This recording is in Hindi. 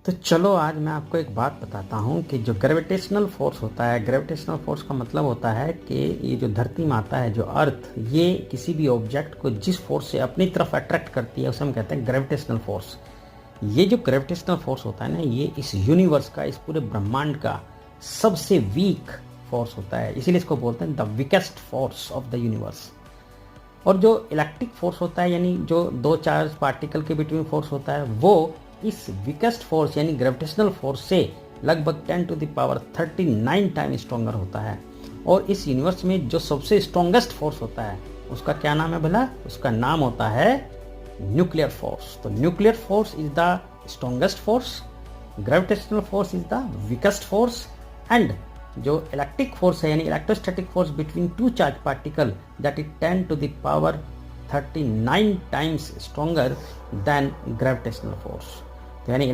तो चलो आज मैं आपको एक बात बताता हूँ कि जो ग्रेविटेशनल फोर्स होता है, ग्रेविटेशनल फोर्स का मतलब होता है कि ये जो धरती माता है, जो अर्थ, ये किसी भी ऑब्जेक्ट को जिस फोर्स से अपनी तरफ अट्रैक्ट करती है उसे हम कहते हैं ग्रेविटेशनल फोर्स। ये जो ग्रेविटेशनल फोर्स होता है ना, ये इस यूनिवर्स का, इस पूरे ब्रह्मांड का सबसे वीक फोर्स होता है, इसीलिए इसको बोलते हैं the weakest force of the universe. और जो इलेक्ट्रिक फोर्स होता है, यानी जो दो चार्ज पार्टिकल के बिटवीन फोर्स होता है, वो इस वीकेस्ट फोर्स यानी ग्रेविटेशनल फोर्स से लगभग 10 to the power 39 time stronger होता है। और इस यूनिवर्स में जो सबसे स्ट्रॉन्गेस्ट फोर्स होता है उसका क्या नाम है भला? उसका नाम होता है न्यूक्लियर फोर्स। तो nuclear force is the strongest force, gravitational force is the weakest force, and जो इलेक्ट्रिक फोर्स है यानी electrostatic force between two charge particle, that is 10 to the power 39 times stronger than gravitational force. तो यानी